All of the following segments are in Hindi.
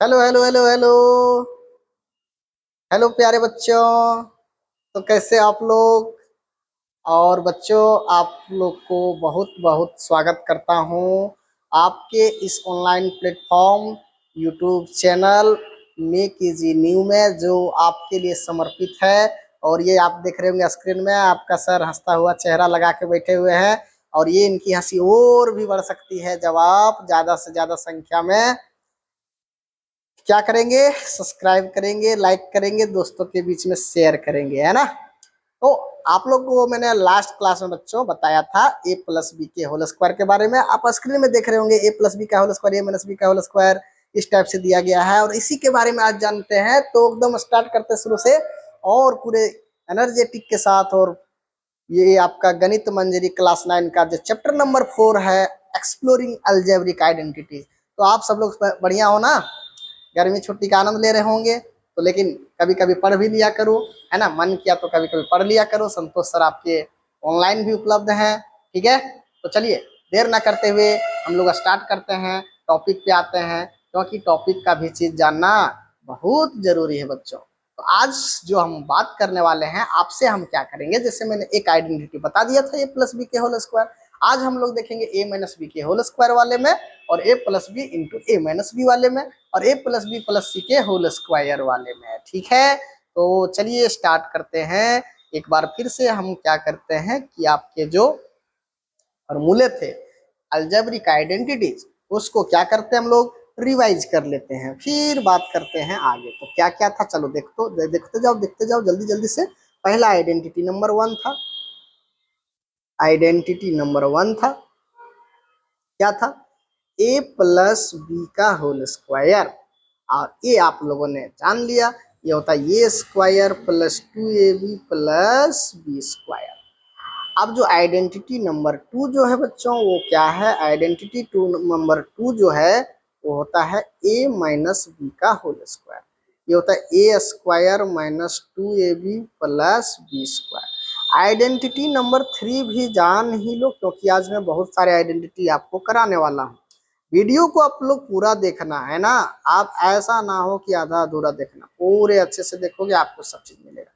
Hello hello hello hello. Hello प्यारे बच्चों। तो कैसे आप लोग? और बच्चों, आप लोग को बहुत बहुत स्वागत करता हूँ आपके इस online platform YouTube channel make easy new में, जो आपके लिए समर्पित है। और ये आप देख रहे होंगे स्क्रीन में, आपका सर हंसता हुआ चेहरा लगा के बैठे हुए हैं। और ये इनकी हंसी और भी बढ़ सकती है जब आप ज्यादा से ज्यादा संख्या में क्या करेंगे, सब्सक्राइब करेंगे, लाइक करेंगे, दोस्तों के बीच में शेयर करेंगे, है ना। तो आप लोग को मैंने लास्ट क्लास में बच्चों बताया था ए प्लस बी के होल स्क्वायर के बारे में। आप स्क्रीन में देख रहे होंगे ए प्लस बी का होल स्क्वायर, ए माइनस बी का होल स्क्वायर इस टाइप से दिया गया है। और इसी के बारे में आज जानते हैं, तो एकदम स्टार्ट करते शुरू से और पूरे एनर्जेटिक के साथ। और ये आपका गणित मंजरी क्लास 9 का जो चैप्टर नंबर 4 है, एक्सप्लोरिंग अलजेब्रिक आइडेंटिटी। तो आप सब लोग बढ़िया हो ना? गर्मी छुट्टी का आनंद ले रहे होंगे। तो लेकिन कभी कभी पढ़ भी लिया करो, है ना। मन किया तो कभी कभी पढ़ लिया करो। संतोष सर आपके ऑनलाइन भी उपलब्ध हैं, ठीक है। तो चलिए देर ना करते हुए हम लोग स्टार्ट करते हैं, टॉपिक पे आते हैं, क्योंकि टॉपिक का भी चीज जानना बहुत जरूरी है बच्चों। तो आज जो हम बात करने वाले हैं आपसे, हम क्या करेंगे, जैसे मैंने एक आइडेंटिटी बता दिया था ए प्लस बी के होल स्क्वायर, आज हम लोग देखेंगे ए माइनस बी के होल स्क्वायर वाले में, और A plus B into A minus B वाले में, और ए प्लस सी के होल स्क्वायर वाले में, ठीक है। तो चलिए स्टार्ट करते हैं। एक बार फिर से हम क्या करते हैं कि आपके जो फॉर्मूले थे अलजेब्रिक आइडेंटिटीज, उसको क्या करते हैं हम लोग, रिवाइज कर लेते हैं, फिर बात करते हैं आगे। तो क्या क्या था, चलो देखते जाओ जल्दी जल्दी से। पहला आइडेंटिटी नंबर 1 था, आइडेंटिटी नंबर 1 था, क्या था, ए प्लस बी का होल स्क्वायर। और ये आप लोगों ने जान लिया, ये होता है A square plus 2ab plus B square. अब जो आइडेंटिटी नंबर 2 जो है बच्चों, वो क्या है, आइडेंटिटी टू नंबर 2 जो है वो होता है ए माइनस बी का होल स्क्वायर। ये होता है A square minus 2ab plus B square. Identity number 3 भी जान ही लो, क्योंकि आज मैं बहुत सारे आइडेंटिटी आपको कराने वाला हूँ। वीडियो को आप लोग पूरा देखना है ना। आप ऐसा ना हो कि आधा अधूरा देखना, पूरे अच्छे से देखोगे आपको सब चीज मिलेगा।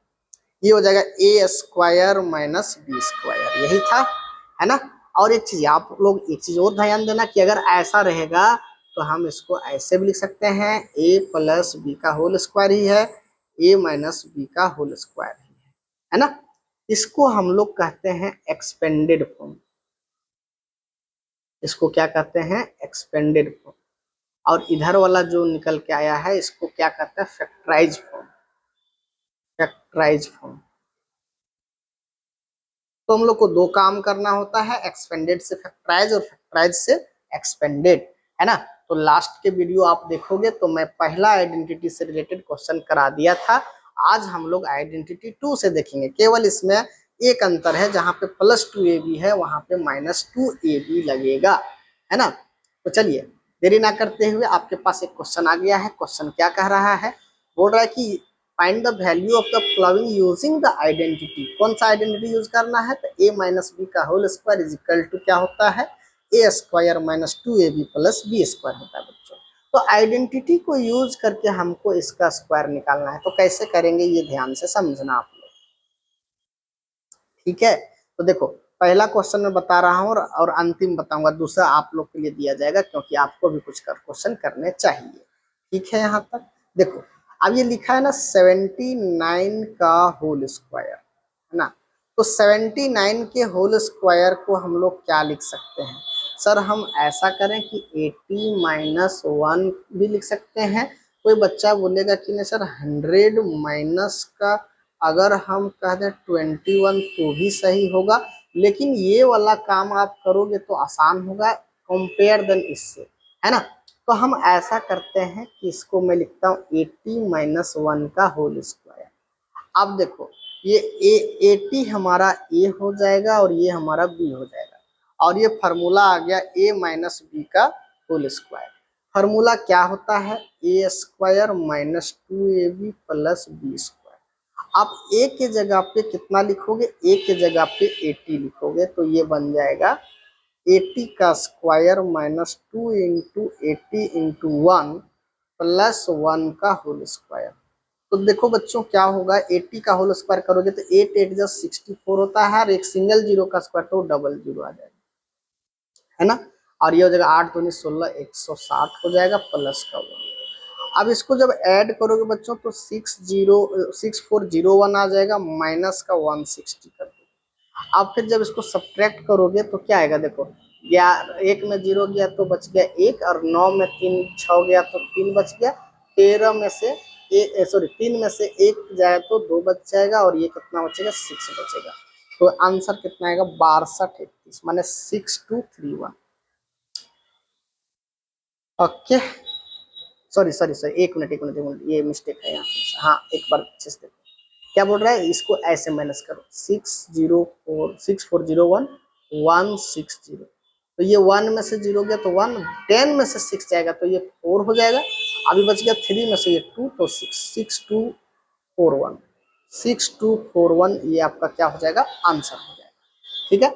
ये हो जाएगा ए स्क्वायर माइनस बी स्क्वायर, यही था, है ना। और एक चीज आप लोग, एक चीज और ध्यान देना कि अगर ऐसा रहेगा तो हम इसको ऐसे भी लिख सकते हैं, ए प्लस बी का होल स्क्वायर ही है, ए माइनस बी का होल स्क्वायर ही है ना। इसको हम लोग कहते हैं एक्सपेंडेड फॉर्म। इसको क्या कहते हैं, एक्सपेंडेड फॉर्म। और इधर वाला जो निकल के आया है, इसको क्या कहते हैं, फैक्टराइज फॉर्म। Factorise form. तो हम लोग को दो काम करना होता है, एक्सपेंडेड से फैक्टराइज और फैक्टराइज से एक्सपेंडेड, है ना। तो लास्ट के वीडियो आप देखोगे तो मैं पहला आइडेंटिटी से रिलेटेड क्वेश्चन करा दिया था। आज हम लोग आइडेंटिटी 2 से देखेंगे। केवल इसमें एक अंतर है, जहां पे प्लस 2ab है वहां पे माइनस 2ab लगेगा, है ना। तो चलिए देरी ना करते हुए, आपके पास एक क्वेश्चन आ गया है। क्वेश्चन क्या कह रहा है, बोल रहा है कि find the value of the following using the identity. कौन सा आइडेंटिटी यूज करना है, तो ए माइनस बी का whole square is equal to क्या होता है, A square minus 2ab plus B square होता है बच्चों। तो आइडेंटिटी को यूज करके हमको इसका स्क्वायर निकालना है। तो कैसे करेंगे ये ध्यान से समझना आप लोग, ठीक है। तो देखो पहला क्वेश्चन मैं बता रहा हूँ, और अंतिम बताऊंगा, दूसरा आप लोग के लिए दिया जाएगा, क्योंकि आपको भी कुछ क्वेश्चन करने चाहिए, ठीक है। यहाँ तक देखो, अब ये लिखा है ना 79 का होल स्क्वायर, है ना। तो 79 के होल स्क्वायर को हम लोग क्या लिख सकते हैं, सर हम ऐसा करें कि 80 माइनस 1 भी लिख सकते हैं। कोई बच्चा बोलेगा कि नहीं सर 100 माइनस का अगर हम कह दें 21 तो भी सही होगा, लेकिन ये वाला काम आप करोगे तो आसान होगा कंपेयर देन इससे, है ना। तो हम ऐसा करते हैं कि इसको मैं लिखता हूँ 80 माइनस 1 का होल स्क्वायर। अब देखो ये ए 80 हमारा ए हो जाएगा और ये हमारा बी हो जाएगा, और ये फार्मूला आ गया ए माइनस बी का होल स्क्वायर। फार्मूला क्या होता है, A square minus 2ab plus B square. आप ए के जगह पे कितना लिखोगे, ए के जगह पे 80 लिखोगे, तो ये बन जाएगा 80 का square minus 2 into 80 into 1 plus 1 का होल स्क्वायर। तो देखो बच्चों क्या होगा, 80 का होल स्क्वायर करोगे तो 8 8 जा 64 होता है, और एक सिंगल जीरो का स्क्वायर तो डबल जीरो आ जाएगा, है ना। और ये हो जाएगा 8 दूनी 16, 160 हो जाएगा प्लस का 1। अब इसको जब ऐड करोगे बच्चों तो 6401 आ जाएगा, माइनस का 160 कर दो। अब फिर जब इसको सब्ट्रैक्ट करोगे तो क्या आएगा, देखो या एक में जीरो गया तो बच गया एक, और 9 में 3 6 गया तो 3 बच गया, 13 में से सॉरी 3 में से एक जाए तो 2 बच जाएगा, और ये कितना बचेगा 6 बचेगा। तो आंसर कितना आएगा 6231, माने 6231। ओके, सॉरी सॉरी सॉरी, एक मिनट, ये मिस्टेक है यहाँ पे। हाँ एक बार अच्छे से देखो क्या बोल रहा है, इसको ऐसे माइनस करो, 6401 तो ये 1 में से जीरो गया तो 1, 10 में से 6 जाएगा तो ये 4 हो जाएगा। अभी बच गया 3 में से ये 2 तो 6241 ये आपका क्या हो जाएगा, आंसर हो जाएगा। ठीक है।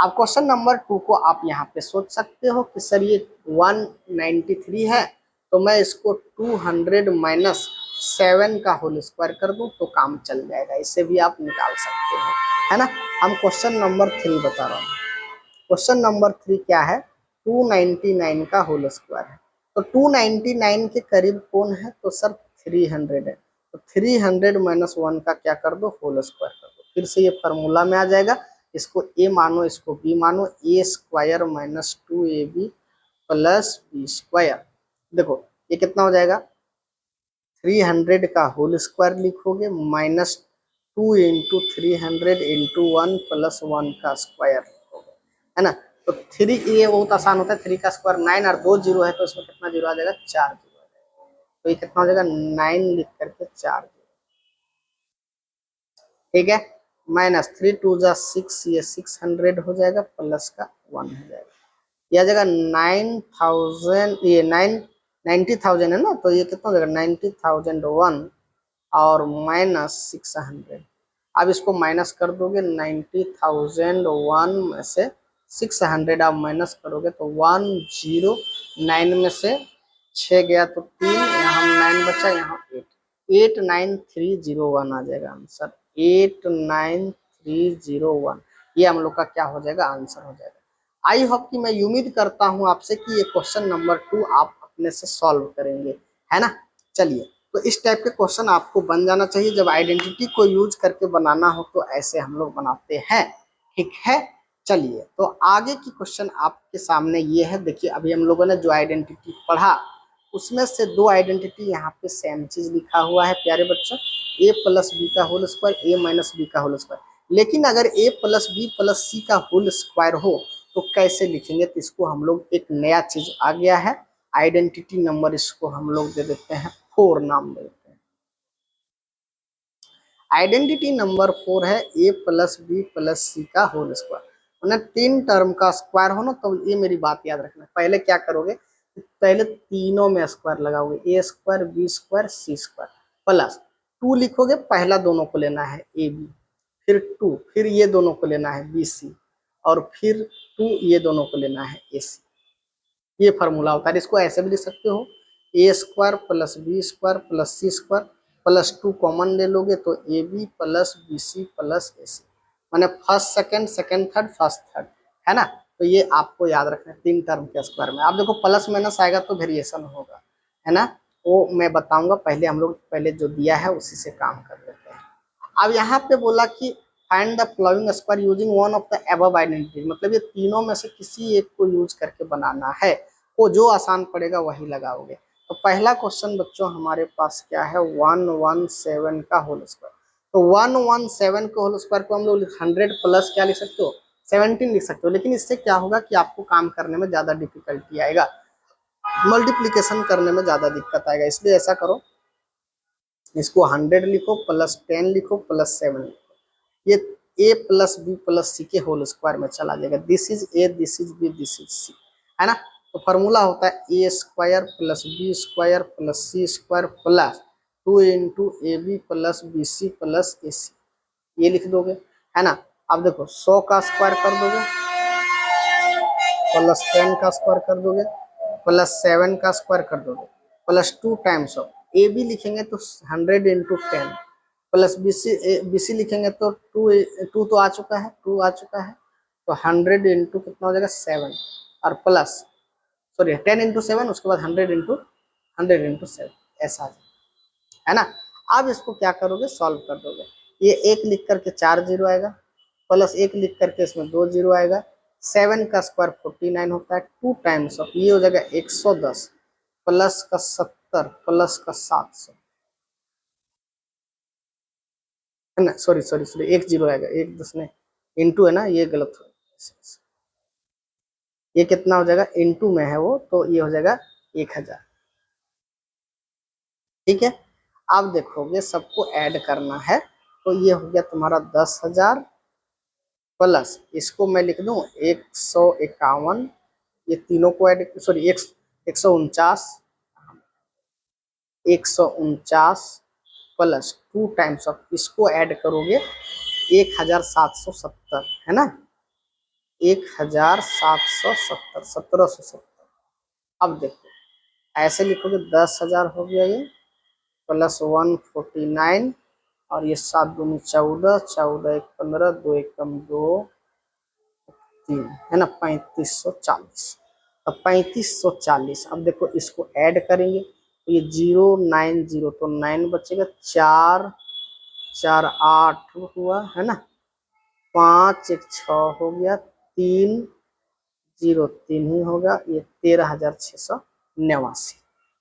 अब क्वेश्चन नंबर 2 को आप यहाँ पे सोच सकते हो कि सर ये 193 है, तो मैं इसको 200 माइनस 7 का होल स्क्वायर कर दूं तो काम चल जाएगा, इसे भी आप निकाल सकते हो, है ना। हम क्वेश्चन नंबर 3 बता रहा हूँ। क्वेश्चन नंबर 3 क्या है, 299 का होल स्क्वायर है। तो 299 के करीब कौन है, तो सर 300 है। तो 300 माइनस 1 का क्या कर दो, होल स्क्वायर कर दो। फिर से ये फॉर्मूला में आ जाएगा, इसको ए मानो इसको बी मानो, A square minus 2ab plus B square. देखो ये कितना हो जाएगा, 300 का होल स्क्वायर लिखोगे माइनस 2 इंटू 300 इंटू 1 प्लस 1 का स्क्वायर लिखोगे, है ना। तो 3 ये बहुत आसान होता है, 3 का स्क्वायर 9 और 2 जीरो है तो इसमें कितना जीरो आ जाएगा, 4 जीरो आ जाएगा। तो ये कितना हो जाएगा 9 लिख करके 4 जीरो, ठीक है। माइनस 3 2 जा 6, ये 600 हो जाएगा प्लस का 1 हो जाएगा, ये आ जाएगा 9000, ये 90,000 है ना, तो ये कितना हो जाएगा 90,001 और माइनस 600। अब इसको माइनस कर दोगे, 90,001 में से 600 आप माइनस करोगे तो 109 में से 6 गया तो 3, यहाँ 9 बचा, यहाँ 8, 89301 आ जाएगा आंसर, 89301। ये हम लोग का क्या हो जाएगा, आंसर हो जाएगा। आई होप कि मैं उम्मीद करता हूँ आपसे कि ये क्वेश्चन नंबर 2 आप अपने से सॉल्व करेंगे, है ना। चलिए, तो इस टाइप के क्वेश्चन आपको बन जाना चाहिए, जब आइडेंटिटी को यूज करके बनाना हो तो ऐसे हम लोग बनाते हैं, ठीक है। चलिए, तो आगे की क्वेश्चन आपके सामने ये है, देखिए अभी हम लोगों ने जो आइडेंटिटी पढ़ा उसमें से दो आइडेंटिटी यहाँ पे सेम चीज लिखा हुआ है प्यारे बच्चों, ए प्लस बी का होल स्क्वायर, ए माइनस बी का होल स्क्वायर। लेकिन अगर ए प्लस बी प्लस सी का होल स्क्वायर हो तो कैसे लिखेंगे, तो इसको हम लोग एक नया चीज आ गया है, आइडेंटिटी नंबर इसको हम लोग दे देते हैं 4 नाम दे देते हैं। आइडेंटिटी नंबर 4 है ए प्लस बी प्लस सी का होल स्क्वायर, मैंने 3 टर्म का स्क्वायर हो ना, तो ये मेरी बात याद रखना। पहले क्या करोगे, पहले तीनों में स्क्वायर लगाओगे, ए square b square c square plus 2 लिखोगे, पहला दोनों को लेना है ए बी, फिर 2, फिर ये दोनों को लेना है बी सी, और फिर 2 ये दोनों को लेना है ए सी। ये फार्मूला होता है। इसको ऐसे भी लिख सकते हो, A square plus B square plus C square plus 2 common ले लोगे तो A B plus B C plus A C, मैंने first second second third first third, है ना। तो ये आपको याद रखना है 3 टर्म के स्क्वायर में। आप देखो प्लस माइनस आएगा तो वेरिएशन होगा, है ना, वो मैं बताऊंगा। पहले हम लोग पहले जो दिया है उसी से काम कर लेते हैं। अब यहाँ पे बोला कि find the flowing square using one of the above identity, मतलब ये तीनों में से किसी एक को यूज करके बनाना है, वो जो आसान पड़ेगा वही लगाओगे। तो पहला क्वेश्चन बच्चों हमारे पास क्या है, 117 का होल स्क्वायर। तो 117 के होल स्क्वायर को हम लोग 100 प्लस क्या लिख सकते हो, 17 लिख सकते हो। लेकिन इससे क्या होगा कि आपको काम करने में ज्यादा डिफिकल्टी आएगा, मल्टीप्लीकेशन करने में ज्यादा दिक्कत आएगा। इसलिए ऐसा करो, इसको 100 लिखो प्लस 10 लिखो प्लस 7 लिखो, ये A plus B plus C के होल स्क्वायर में चला जाएगा। This is A, this is B, this is C, है ना। तो फॉर्मूला होता है A square plus B square plus C square plus 2 into A B plus B C plus A C, ये लिख दोगे, है ना। अब देखो 100 का स्क्वायर कर दोगे प्लस 10 का स्क्वायर कर दोगे प्लस 7 का स्क्वायर कर दोगे, plus 2 times of A B लिखेंगे तो 100 इंटू 10 प्लस बी सी लिखेंगे तो टू तो आ चुका है, 2 आ चुका है, तो 100 इंटू कितना हो जाएगा 7 और प्लस सॉरी 10 इंटू 7 उसके बाद 100 इंटू 7 ऐसा है ना। अब इसको क्या करोगे, सॉल्व कर दोगे। ये एक लिख करके 4 जीरो आएगा, प्लस एक लिख करके इसमें 2 जीरो आएगा। 7 का स्क्वायर 49 होता है, 2 टाइम्स ऑफ ये हो जाएगा 110 प्लस का 70 प्लस का 700 है ना। सॉरी सॉरी सॉरी एक जीरो आएगा, एक 10 ने इंटू है ना, ये गलत हो, ये कितना हो जाएगा इंटू में है वो, तो ये हो जाएगा 1000। ठीक है, अब देखोगे सबको ऐड करना है, तो ये हो गया तुम्हारा 10,000 प्लस इसको मैं लिख दूं 151, ये तीनों को add sorry 149 149 plus 2 times of इसको ऐड करोगे 1770 है ना, 1770 1770। अब देखो ऐसे लिखोगे 10,000 हो गया ये प्लस 149 और ये 7 दूनी 14 14 एक 15 2 एक कम 2 3 है ना 3540। अब 3540 अब देखो इसको ऐड करेंगे तो ये 090 तो 9 बचेगा, 4 4 8 हुआ है ना, 5 एक 6 हो गया, 3 0 3 ही होगा, ये 13,689।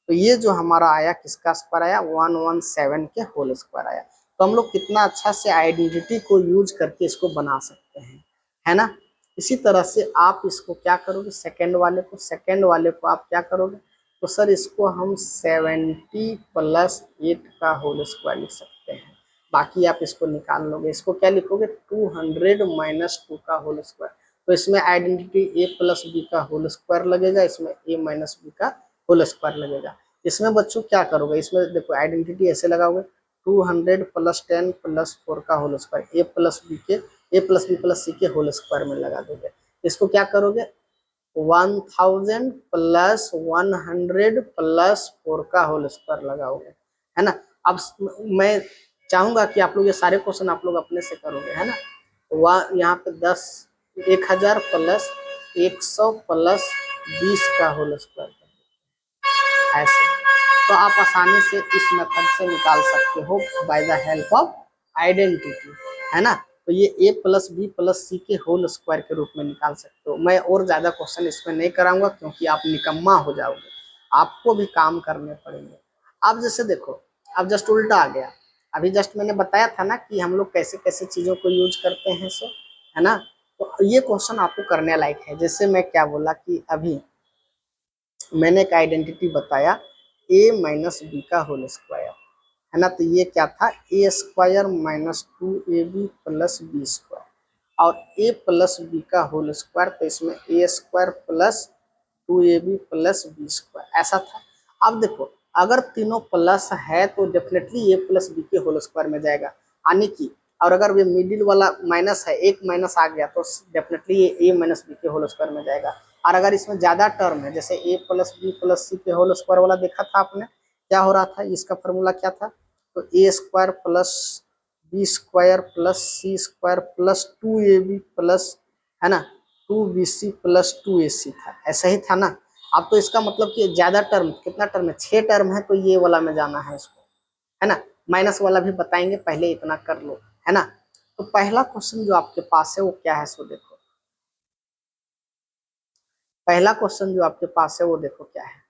तो ये जो हमारा आया किसका स्क्वायर आया 117 के होल स्क्वायर आया। तो हम लोग कितना अच्छा से आइडेंटिटी को यूज करके इसको बना सकते हैं, है ना। इसी तरह से आप इसको क्या करोगे, सेकेंड वाले को आप क्या करोगे, तो सर इसको हम 70 प्लस 8 का होल स्क्वायर लिख सकते हैं। बाकी आप इसको निकाल लोगे, इसको क्या लिखोगे 200 माइनस 2 का होल स्क्वायर। तो इसमें आइडेंटिटी ए प्लस बी का होल स्क्वायर लगेगा, इसमें ए माइनस बी का होल स्क्वायर लगेगा। इसमें बच्चों क्या करोगे, इसमें देखो आइडेंटिटी ऐसे लगाओगे 200 प्लस 10 प्लस 4 का होल स्क्वायर ए प्लस बी प्लस सी के होल स्क्वायर में लगा दोगे। इसको क्या करोगे 1000 प्लस 100 प्लस 4 का होल स्क्वायर लगाओगे, है ना। अब मैं चाहूंगा कि आप लोग ये सारे क्वेश्चन आप लोग अपने से करोगे, है ना। यहाँ पे 1000 प्लस 100 प्लस 20 का होल स्क्वायर ऐसे, तो आप आसानी से इस मेथड से निकाल सकते हो by the help of identity, है ना। तो ये A plus B plus C के होल स्क्वायर के रूप में निकाल सकते हो। मैं और ज्यादा क्वेश्चन इसमें नहीं कराऊंगा क्योंकि आप निकम्मा हो जाओगे, आपको भी काम करने पड़ेंगे। अब जैसे देखो अब जस्ट उल्टा आ गया, अभी जस्ट मैंने बताया था ना कि हम लोग कैसे कैसे चीजों को यूज करते हैं, सो है ना। तो ये क्वेश्चन आपको करने लायक है। जैसे मैं क्या बोला कि अभी मैंने एक आइडेंटिटी बताया ए माइनस बी का होल स्क्वायर, है ना। तो ये क्या था A square minus 2ab plus B square और ए प्लस बी का होल स्क्वायर, तो इसमें A square plus 2ab plus B square ऐसा था। अब देखो अगर तीनों प्लस है तो डेफिनेटली ए प्लस बी के होल स्क्वायर में जाएगा, यानी कि और अगर ये मिडिल वाला माइनस है, एक माइनस आ गया तो डेफिनेटली ये ए माइनस बी के होल स्क्वायर में जाएगा। और अगर इसमें ज्यादा टर्म है जैसे ए प्लस बी प्लस सी के होल स्क्वायर वाला देखा था आपने, क्या हो रहा था, इसका फॉर्मूला क्या था, तो A square plus B square plus C square plus 2ab plus है ना 2bc प्लस 2ac था, ऐसा ही था ना। अब तो इसका मतलब कि ज्यादा टर्म, कितना टर्म है 6 टर्म है, तो ये वाला में जाना है इसको, है ना। माइनस वाला भी बताएंगे, पहले इतना कर लो, है ना। तो पहला क्वेश्चन जो आपके पास है वो क्या है, सो देखो पहला क्वेश्चन जो आपके पास है वो देखो क्या है।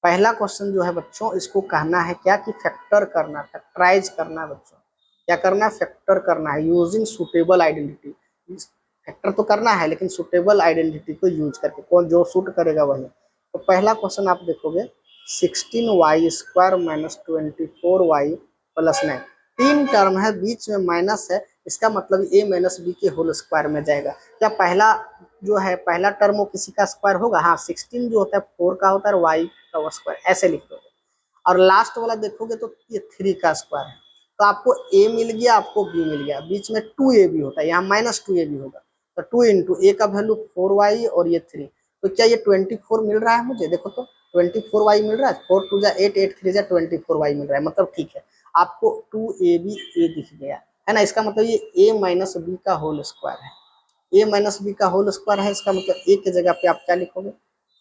पहला क्वेश्चन जो है बच्चों, इसको कहना है क्या कि फैक्टर करना, फैक्टराइज करना है बच्चों। क्या करना है, फैक्टर करना है यूजिंग सुटेबल आइडेंटिटी। फैक्टर तो करना है लेकिन सुटेबल आइडेंटिटी को यूज करके, कौन जो सूट करेगा वही। तो पहला क्वेश्चन आप देखोगे 16y square minus 24y plus 9, 3 term है बीच में माइनस है, इसका मतलब ए माइनस बी के होल स्क्वायर में जाएगा। क्या पहला जो है पहला टर्म वो किसी का स्क्वायर होगा, हाँ 16 जो होता है 4 का होता है और y का स्क्वायर ऐसे लिख दोगे। और लास्ट वाला देखोगे तो ये 3 का स्क्वायर है, तो आपको a मिल गया, आपको b मिल गया, बीच में 2ab होता है, यहाँ माइनस 2ab होगा, तो 2 इंटू ए का वैल्यू 4y और ये 3, तो क्या ये 24 मिल रहा है मुझे, देखो तो 24y मिल रहा है, 4 टू जा 8, 8 3 जा 24y मिल रहा है, मतलब ठीक है। आपको 2ab a दिख गया है ना, इसका मतलब ये a माइनस बी का होल स्क्वायर है, a माइनस बी का होल स्क्वायर है, इसका मतलब a के जगह पे आप क्या लिखोगे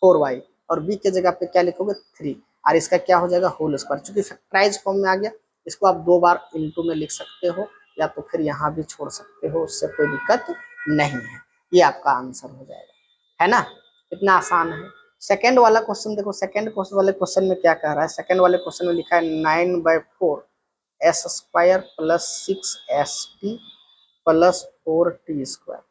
4y, और b के जगह पे क्या लिखोगे 3, और इसका क्या हो जाएगा होल स्क्वायर। चूंकि फैक्टराइज फॉर्म में आ गया, इसको आप 2 बार इंटू में लिख सकते हो, या तो फिर यहाँ भी छोड़ सकते हो, उससे कोई दिक्कत नहीं है। ये आपका आंसर हो जाएगा, है ना, इतना आसान है। सेकंड वाला क्वेश्चन देखो, सेकंड वाले क्वेश्चन में क्या कह रहा है, सेकंड वाले क्वेश्चन में लिखा है 9/4 S square plus 6st plus 4t²।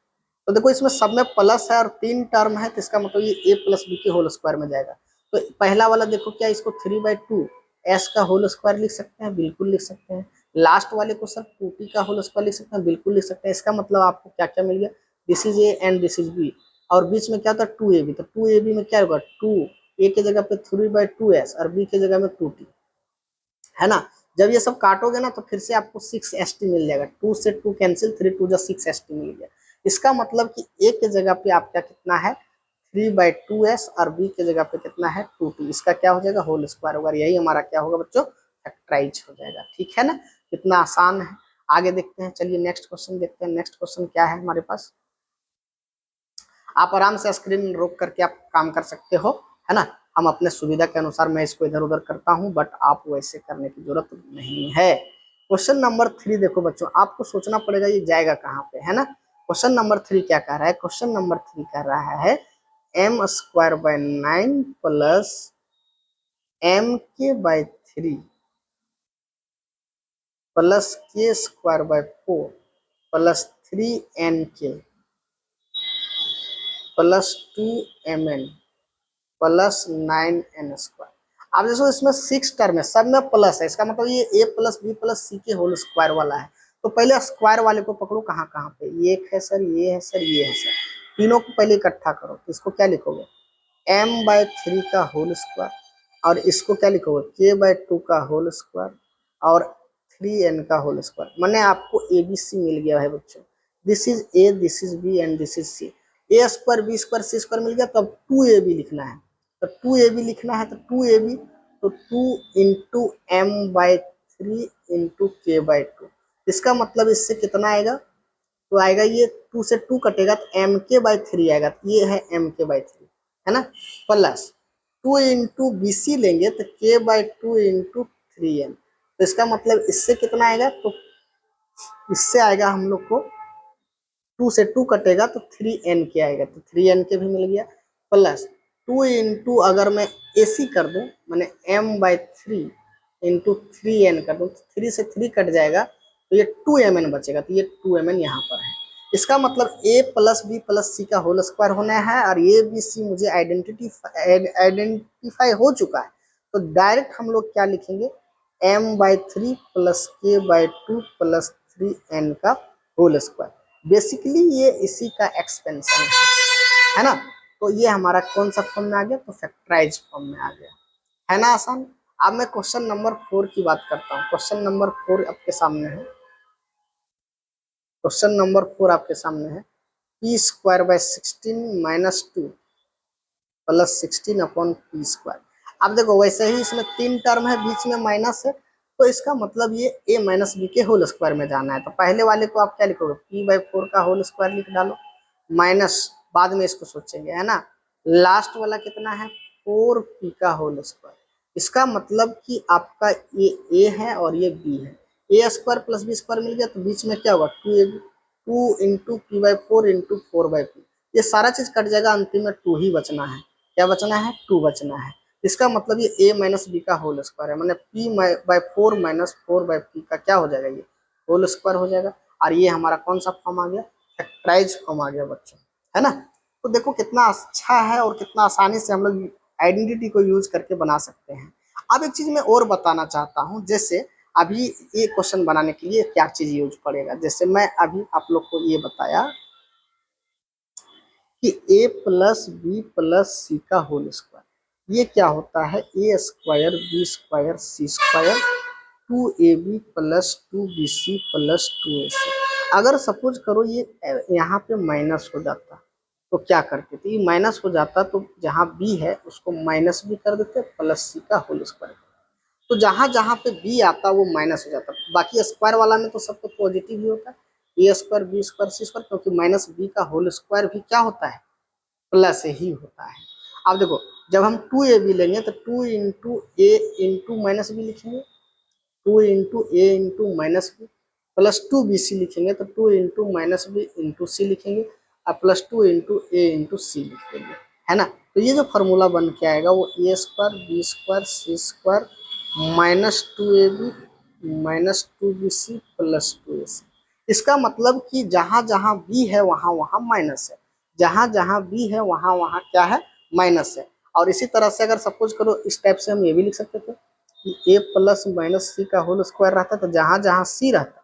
तो देखो इसमें सब में प्लस है और 3 टर्म है, तो इसका मतलब ये a प्लस बी के होल स्क्वायर में जाएगा। तो पहला वाला देखो क्या, इसको 3/2 एस का होल स्क्वायर लिख सकते हैं, बिल्कुल लिख सकते हैं। लास्ट वाले को सर 2t का होल स्क्वायर लिख सकते हैं, बिल्कुल लिख सकते हैं। इसका मतलब आपको क्या क्या मिल गया, this is A and this is B, और बीच में क्या था 2ab, तो 2ab में क्या होगा 2 a के जगह पे 3/2s और b की जगह में 2t, है ना। जब ये सब काटोगे ना तो फिर से आपको 6st मिल जाएगा, 2 से 2 कैंसिल, 3 2 जा 6st मिल गया। इसका मतलब कि a के जगह पे आपका कितना है 3/2s और b के जगह पे कितना है 2t, इसका क्या हो जाएगा होल स्क्वायर होगा। यही हमारा क्या होगा बच्चों, फैक्टराइज हो जाएगा, ठीक है ना, कितना आसान है। आगे देखते हैं, चलिए नेक्स्ट क्वेश्चन देखते हैं। नेक्स्ट क्वेश्चन क्या है हमारे पास, आप आराम से स्क्रीन रोक करके आप काम कर सकते हो, है ना। हम अपने सुविधा के अनुसार मैं इसको इधर उधर करता हूँ, बट आप वैसे करने की जरूरत नहीं है। क्वेश्चन नंबर 3 देखो बच्चों, आपको सोचना पड़ेगा ये जाएगा कहाँ पे, है ना। क्वेश्चन नंबर 3 क्या कह रहा है, क्वेश्चन नंबर 3 कह रहा है m² 9 plus mk/3 plus k² plus 3nk plus 2mn plus 9n²। अब देखो इसमें 6 टर्म है, सब में प्लस है, इसका मतलब ये a plus B plus C के होल स्क्वायर वाला है। तो पहले स्क्वायर वाले को पकड़ो, कहाँ कहाँ पे, ये एक है सर, ये है सर, ये है सर, तीनों को पहले इकट्ठा करो, तो इसको क्या लिखोगे m/3 का होल स्क्वायर, और इसको क्या लिखोगे k/2 का होल स्क्वायर, और 3n का होल स्क्वायर। मैंने आपको ABC मिल गया है बच्चों, this is a, this is b and this is c। a² b² c² मिल गया, तो अब 2ab लिखना है, तो 2ab लिखना है, तो 2ab तो 2 इंटू m/3 इंटू k/2, इसका मतलब इससे कितना आएगा, तो आएगा ये 2 से 2 कटेगा तो mk/3 आएगा, तो ये है mk/3, है ना, प्लस 2 इंटू bc लेंगे तो k/2 इंटू 3n, तो इसका मतलब इससे कितना आएगा, तो इससे आएगा हम लोग को 2 से 2 कटेगा तो 3n के आएगा, तो 3n के भी मिल गया, प्लस 2 इंटू अगर मैं ac कर दूं, मैंने m/3 इंटू 3n कर दूं, 3 से 3 कट जाएगा, तो ये 2mn बचेगा, तो ये 2mn यहाँ पर है। इसका मतलब a प्लस बी प्लस सी का होल स्क्वायर होना है, और ए बी सी मुझे आइडेंटिफाई हो चुका है, तो डायरेक्ट हम लोग क्या लिखेंगे m/3 plus k/2 plus 3n का होल स्क्वायर। बेसिकली ये इसी का एक्सपेंशन है ना। तो ये हमारा कौन सा फॉर्म में आ गया, तो फैक्टराइज फॉर्म में आ गया, है ना आसान। अब मैं क्वेश्चन नंबर 4 की बात करता हूँ। क्वेश्चन नंबर 4 आपके सामने है, क्वेश्चन नंबर 4 आपके सामने है p² 16 - 2 प्लस 16/p²। अब देखो वैसे ही इसमें 3 टर्म है, बीच में माइनस है, तो इसका मतलब ये a माइनस बी के होल स्क्वायर में जाना है। तो पहले वाले को आप क्या लिखोगे p/4 का होल स्क्वायर लिख डालो, माइनस बाद में इसको सोचेंगे, है ना। लास्ट वाला कितना है 4p का होल स्क्वायर, इसका मतलब कि आपका ये a है और ये b है, a² प्लस b² मिल गया, तो बीच में क्या होगा 2ab, 2 into p/4 into 4/p, ये सारा चीज कट जाएगा, अंतिम में 2 ही बचना है। क्या बचना है 2 बचना है। इसका मतलब ये a माइनस बी का होल स्क्वायर है, मैंने p/4 माइनस 4/p का क्या हो जाएगा, ये होल स्क्वायर हो जाएगा। और ये हमारा कौन सा फॉर्म आ गया, फैक्टराइज फॉर्म आ गया बच्चों, है ना। तो देखो कितना अच्छा है और कितना आसानी से हम लोग आइडेंटिटी को यूज करके बना सकते हैं। अब एक चीज मैं और बताना चाहता हूँ, जैसे अभी ये क्वेश्चन बनाने के लिए क्या चीज यूज पड़ेगा, जैसे मैं अभी आप लोग को ये बताया कि a प्लस बी प्लस सी का होल स्क्वायर, ये क्या होता है a² b² c² 2ab plus 2bc plus 2ac। अगर सपोज करो ये यहाँ पे माइनस हो जाता तो क्या करते थे, ये माइनस हो जाता तो जहाँ बी है उसको माइनस भी कर देते प्लस सी का होल स्क्वायर। तो जहाँ जहाँ पे बी आता वो माइनस हो जाता, बाकी स्क्वायर वाला में तो सब तो पॉजिटिव ही होता है, A square b square c square, क्योंकि माइनस बी का होल स्क्वायर भी क्या होता है, प्लस ही होता है। अब देखो जब हम 2ab लेंगे तो 2 into a into minus b लिखेंगे, 2 into a into minus b, plus 2bc लिखेंगे तो 2 into minus b into c लिखेंगे, और plus 2 into a into c लिखेंगे, है ना। तो ये जो फॉर्मूला बन के आएगा वो a square b square c square minus 2ab minus 2bc plus 2ac। इसका मतलब कि जहाँ जहाँ बी है वहाँ वहाँ माइनस है, जहाँ जहाँ बी है वहाँ वहाँ क्या है, माइनस है। और इसी तरह से अगर सपोज करो इस टाइप से हम ये भी लिख सकते थे कि ए प्लस माइनस सी का होल स्क्वायर रहता, तो जहाँ जहाँ सी रहता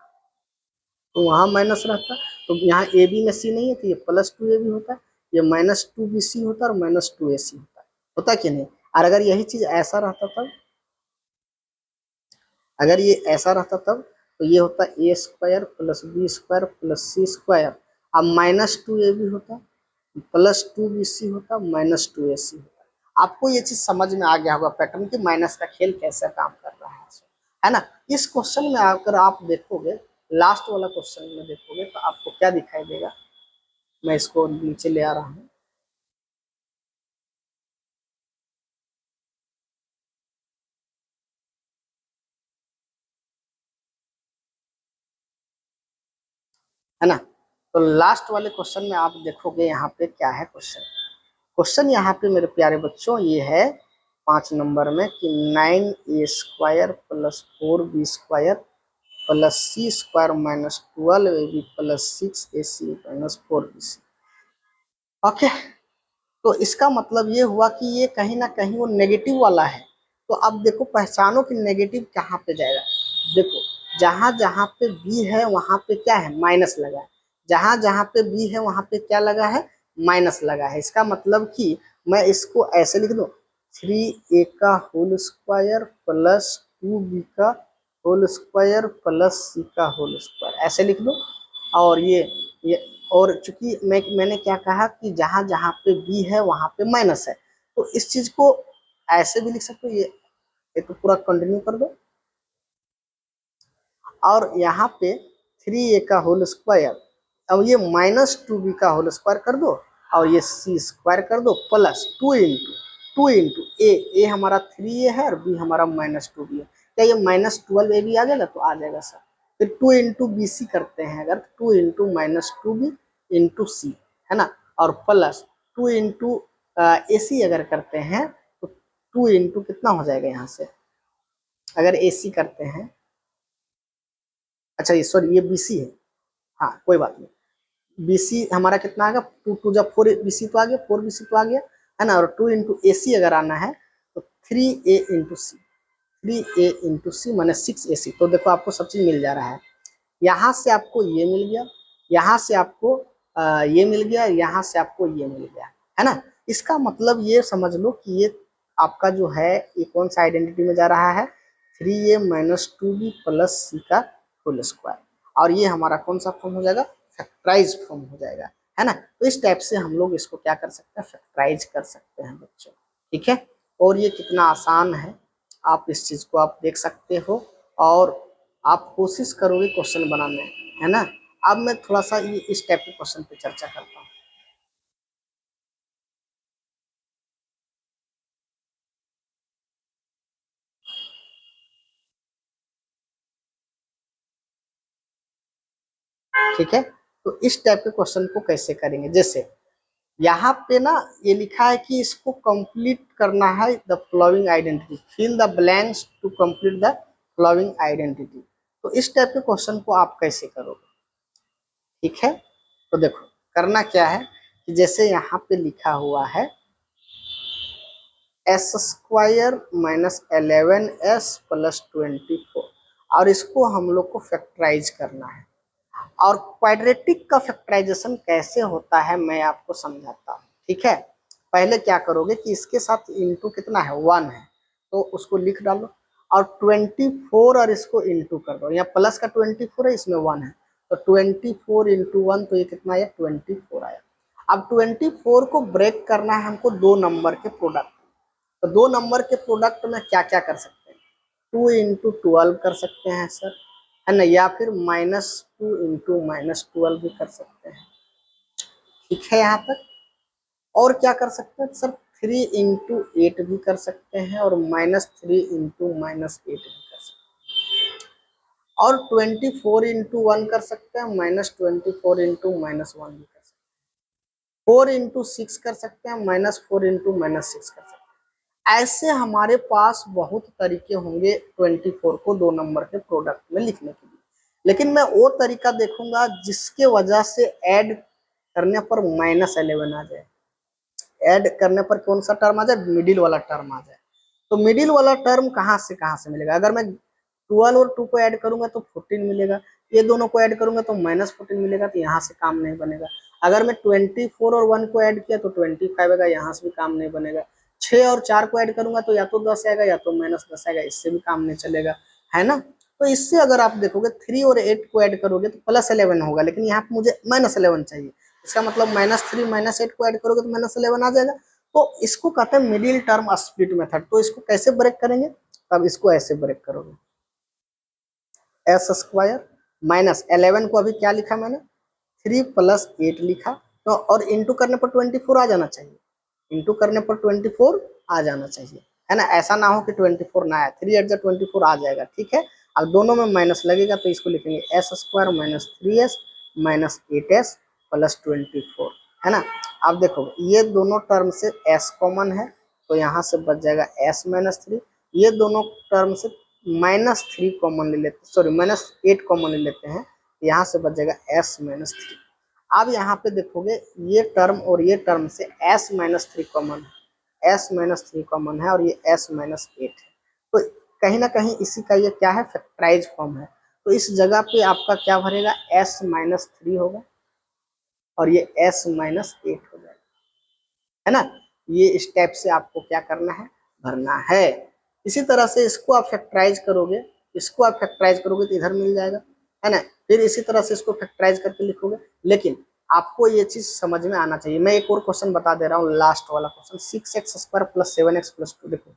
तो वहाँ माइनस रहता। तो यहाँ ए बी में सी नहीं है तो ये प्लस 2ab होता है, ये माइनस 2bc होता है और माइनस 2ac होता है कि नहीं। और अगर यही चीज ऐसा रहता तब, अगर ये ऐसा रहता तब तो ये होता a square plus B square plus C square, अब माइनस 2ab होता प्लस 2bc होता माइनस 2ac होता। आपको ये चीज समझ में आ गया होगा पैटर्न की माइनस का खेल कैसे काम कर रहा है ना। इस क्वेश्चन में आकर आप देखोगे, लास्ट वाला क्वेश्चन में देखोगे तो आपको क्या दिखाई देगा, मैं इसको नीचे ले आ रहा हूँ। है ना, तो लास्ट वाले क्वेश्चन में आप देखोगे यहाँ पे क्या है क्वेश्चन। क्वेश्चन यहाँ पे मेरे प्यारे बच्चों ये है 5 नंबर में कि 9a स्क्वायर प्लस 4b स्क्वायर प्लस सी square minus 12ab plus 6ac minus 4bc। Okay, तो इसका मतलब ये हुआ कि ये कहीं ना कहीं वो नेगेटिव वाला है। तो अब देखो पहचानो कि नेगेटिव कहाँ पे जाएगा। देखो जहां जहां पे बी है वहां पे क्या है, माइनस लगा है, जहां जहां पे बी है वहां पे क्या लगा है, माइनस लगा है। इसका मतलब कि मैं इसको ऐसे लिख दूं 3a का होल स्क्वायर प्लस 2b का होल स्क्वायर प्लस c का होल स्क्वायर, ऐसे लिख दो। और ये और चूंकि मैंने क्या कहा कि जहां जहां पे बी है वहां पे माइनस है, तो इस चीज को ऐसे भी लिख सकते हो, ये तो पूरा कंटिन्यू कर दो। और यहाँ पे 3a का होल स्क्वायर, अब ये माइनस 2b का होल स्क्वायर कर दो, और ये c स्क्वायर कर दो प्लस 2 इंटू ए हमारा 3a है और b हमारा माइनस 2b है। क्या ये माइनस 12ab आ जाएगा, तो आ जाएगा सर। फिर 2 इंटू बी सी करते हैं अगर, 2 इंटू माइनस 2b इंटू सी, है ना, और प्लस 2 इंटू ए सी अगर करते हैं तो 2 इंटू कितना हो जाएगा यहाँ से, अगर ए सी करते हैं, अच्छा ये सॉरी ये बी सी है, हाँ कोई बात नहीं। बीसी हमारा कितना आ गया, 2 टू जब 4bc तो आ गया, 4bc तो आ गया, है ना। और 2 इंटू ए सी अगर आना है तो 3a इंटू सी, 3a इंटू सी माने 6ac। तो देखो आपको सब चीज मिल जा रहा है, यहाँ से आपको ये मिल गया, यहाँ से आपको ये मिल गया, यहाँ से आपको ये मिल गया, है ना। इसका मतलब ये समझ लो कि ये आपका जो है ये कौन सा आइडेंटिटी में जा रहा है, 3a माइनस 2b प्लस सी का होल स्क्वायर। और ये हमारा कौन सा फॉर्म हो जाएगा, फैक्टराइज फॉर्म हो जाएगा, है ना। तो इस टाइप से हम लोग इसको क्या कर सकते हैं, फैक्टराइज कर सकते हैं बच्चों, ठीक है। और ये कितना आसान है, आप इस चीज को आप देख सकते हो, और आप कोशिश करोगे क्वेश्चन बनाने, है ना। अब मैं थोड़ा सा ये इस टाइप के क्वेश्चन पे चर्चा करता हूँ। ठीक है, तो इस टाइप के क्वेश्चन को कैसे करेंगे, जैसे यहाँ पे ना ये लिखा है कि इसको कंप्लीट करना है, the following identity, fill the blanks to complete the following identity. तो इस टाइप के क्वेश्चन को आप कैसे करोगे, ठीक है। तो देखो करना क्या है कि जैसे यहाँ पे लिखा हुआ है S square minus 11s plus 24, और इसको हम लोग को फैक्टराइज करना है। और क्वाड्रेटिक का फैक्टराइजेशन कैसे होता है मैं आपको समझाता हूँ, ठीक है। पहले क्या करोगे कि इसके साथ इंटू कितना है 1 है, तो उसको लिख डालो, और 24 और इसको इंटू कर दो, यहाँ प्लस का 24 है इसमें 1 है, तो 24 इंटू 1 तो ये कितना आया 24 आया। अब 24 को ब्रेक करना है हमको 2 नंबर के प्रोडक्ट। तो 2 नंबर के प्रोडक्ट में क्या क्या कर सकते हैं, 2 इंटू 12 कर सकते हैं सर, है ना, या फिर -2 इंटू -12 भी कर सकते हैं। ठीक है यहाँ तक। और क्या कर सकते हैं सर, 3 इंटू 8 भी कर सकते हैं और -3 इंटू -8 भी कर सकते हैं, और 24 इंटू 1 कर सकते हैं, -24 इंटू -1 भी कर सकते हैं, 4 इंटू 6 कर सकते हैं, -4 इंटू -6 कर सकते हैं। ऐसे हमारे पास बहुत तरीके होंगे 24 को 2 नंबर के प्रोडक्ट में लिखने के लिए, लेकिन मैं वो तरीका देखूंगा जिसके वजह से ऐड करने पर -11 आ जाए। ऐड करने पर कौन सा टर्म आ जाए, मिडिल वाला टर्म आ जाए। तो मिडिल वाला टर्म कहाँ से मिलेगा, अगर मैं 12 और 2 को ऐड करूंगा तो 14 मिलेगा, ये दोनों को ऐड करूंगा तो -14 मिलेगा, तो यहाँ से काम नहीं बनेगा। अगर मैं 24 और 1 को ऐड किया तो 25 आएगा, यहाँ से भी काम नहीं बनेगा। 6 और 4 को ऐड करूंगा तो या तो 10 आएगा या तो -10 आएगा, इससे भी काम नहीं चलेगा, है ना। तो इससे अगर आप देखोगे 3 और 8 को ऐड करोगे तो +11 होगा, लेकिन यहाँ पे मुझे -11 चाहिए। इसका मतलब -3 -8 को ऐड करोगे तो -11 आ जाएगा। तो इसको कहते हैं मिडिल टर्म स्प्लिट मेथड। तो इसको कैसे ब्रेक करेंगे, अब इसको ऐसे ब्रेक करोगे, s² -11 को अभी क्या लिखा मैंने, 3 + 8 लिखा, तो और इंटू करने पर 24 आ जाना चाहिए, इंटू करने पर 24 आ जाना चाहिए, है ना। ऐसा ना हो कि 24 ना आए, 3 8 24 आ जाएगा, ठीक है। अब दोनों में माइनस लगेगा तो इसको लिखेंगे s² -3s -8s +24, है ना। अब देखो ये दोनों टर्म से s कॉमन है तो यहाँ से बच जाएगा s -3, ये दोनों टर्म से -3 कॉमन ले लेते, सॉरी -8 कॉमन ले लेते हैं, यहाँ से बच जाएगा s -3। अब यहाँ पे देखोगे ये टर्म और ये टर्म से s -3 कॉमन है, s -3 कॉमन है और ये s -8 है, तो कहीं ना कहीं इसी का ये क्या है, फैक्टराइज फॉर्म है। तो इस जगह पे आपका क्या भरेगा, s -3 होगा और ये s -8 हो जाएगा, है ना। ये इस टाइप से आपको क्या करना है, भरना है। इसी तरह से इसको आप फैक्टराइज करोगे, इसको आप फैक्टराइज करोगे तो इधर मिल जाएगा, है ना। फिर इसी तरह से इसको फैक्टराइज करके लिखोगे, लेकिन आपको ये चीज समझ में आना चाहिए। मैं एक और क्वेश्चन बता दे रहा हूँ, लास्ट वाला क्वेश्चन, 6x² + 7x + 2। देखो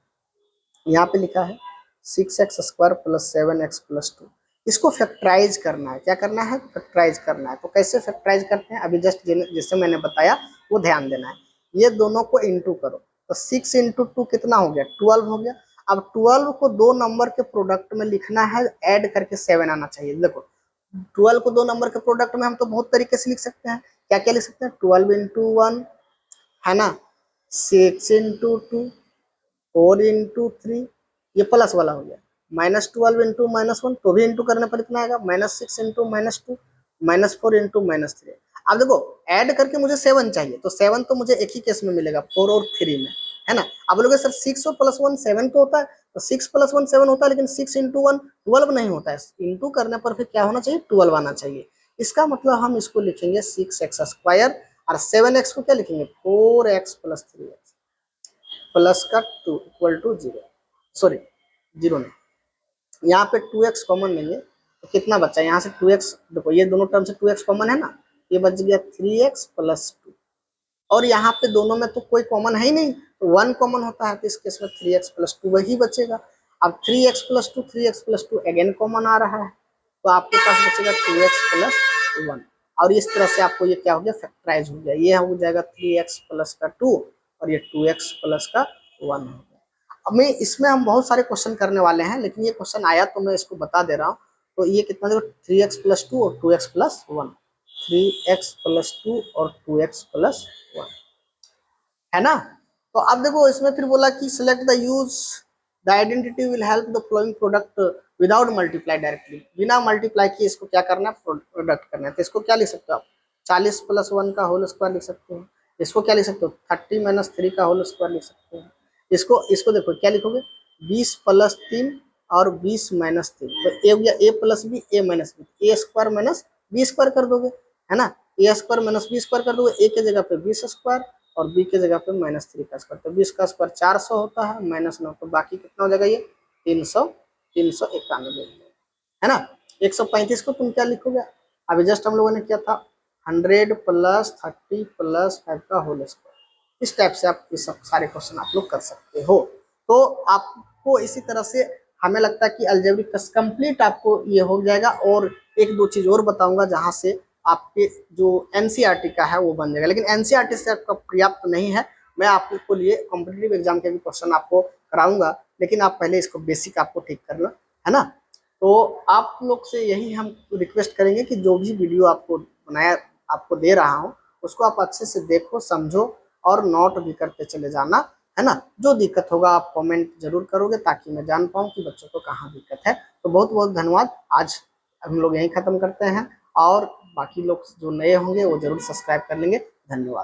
यहाँ पे लिखा है 6x² + 7x + 2, इसको फैक्टराइज करना है। क्या करना है, फैक्टराइज करना है। तो कैसे फैक्टराइज करते हैं, अभी जस्ट जैसे मैंने बताया वो ध्यान देना है। ये दोनों को इंटू करो, तो 6 इंटू 2 कितना हो गया, 12 हो गया। अब 12 को 2 नंबर के प्रोडक्ट में लिखना है, ऐड करके 7 आना चाहिए। देखो 12 को 2 नंबर के प्रोडक्ट में हम तो बहुत तरीके से लिख सकते हैं। क्या क्या लिख सकते हैं, 12 इंटू 1, है ना, 6 इंटू 2, 4 इंटू 3, ये प्लस वाला हो गया, -12 इंटू -1, तो भी इंटू करने पर इतना आएगा, -6 इंटू -2, -4 इंटू -3। अब देखो ऐड करके मुझे 7 चाहिए, तो 7 तो मुझे एक ही केस में मिलेगा, 4 और 3 में, है ना। अब लोगे सर 6 और +1 7 तो होता है, तो 6 + 1 7 होता है, लेकिन 6 इंटू 1 12 नहीं होता है। इंटू करने पर फिर क्या होना चाहिए, 12 आना चाहिए। इसका मतलब हम इसको लिखेंगे 6x² और 7x को क्या लिखेंगे, 4x + 3x प्लस का 2 = 0, सॉरी 0 नहीं, यहाँ पे 2x कॉमन लेंगे तो कितना बचा, यहाँ से 2x, देखो ये दोनों टर्म से 2x कॉमन है ना, ये बच गया 3x + 2, और यहाँ पे दोनों में तो कोई कॉमन है ही नहीं, तो 1 कॉमन होता है, तो इस केस में 3x + 2 वही बचेगा। अब 3x + 2 3x + 2 अगेन कॉमन आ रहा है, तो आपके पास बचेगा 2x + 1, और इस तरह से आपको ये क्या हो गया, फैक्टराइज हो गया। ये हो जाएगा 3x + 2 और ये 2x + 1 हो गया। अब मैं इसमें हम बहुत सारे क्वेश्चन करने वाले हैं, लेकिन ये क्वेश्चन आया तो मैं इसको बता दे रहा हूँ। तो ये कितना देखो, 3x + 2 और 2x + 1, 3x + 2 और 2x + 1, है ना। तो अब देखो इसमें फिर बोला कि select the use the identity will help the flowing product without multiply directly, बिना मल्टीप्लाई किए इसको क्या करना है, प्रोडक्ट करना है। तो इसको क्या लिख सकते हो आप, 40 + 1 का होल स्क्वायर लिख सकते हो। इसको क्या लिख सकते हो, 30 - 3 का होल स्क्वायर लिख सकते हो। इसको इसको देखो क्या लिखोगे, 20 + 3 और 20 - 3, तो ए हो गया a + b a - b, a² - b² कर दोगे, है ना। a² - b² कर दोगे, a के जगह पे 20² और b के जगह पे -3 का स्क्वायर, तो 20 का स्क्वायर 400 होता है, -9, तो बाकी कितना हो जाएगा, ये 391, है ना। 135 को तुम क्या लिखोगे, अभी जस्ट हम लोगों ने किया था 100 प्लस 30 प्लस 5 का होल स्क्वायर। इस टाइप से आप ये सब सारे क्वेश्चन आप लोग कर सकते हो। तो आपको इसी तरह से हमें लगता है कि अलजेब्रिक कंप्लीट आपको ये हो जाएगा। और एक दो चीज और बताऊंगा जहां से आपके जो एनसीईआरटी का है वो बन जाएगा, लेकिन एनसीईआरटी से आपका पर्याप्त नहीं है। मैं आपको लिए कॉम्पिटेटिव एग्जाम के भी क्वेश्चन आपको कराऊंगा, लेकिन आप पहले इसको बेसिक आपको ठीक करना है ना। तो आप लोग से यही हम रिक्वेस्ट करेंगे कि जो भी वीडियो आपको बनाया आपको दे रहा हूँ उसको आप अच्छे से देखो, समझो और नोट भी करते चले जाना, है ना। जो दिक्कत होगा आप कमेंट जरूर करोगे ताकि मैं जान पाऊँ कि बच्चों को कहाँ दिक्कत है। तो बहुत बहुत धन्यवाद। आज हम लोग यहीं खत्म करते हैं, और बाकी लोग जो नए होंगे वो जरूर सब्सक्राइब कर लेंगे। धन्यवाद।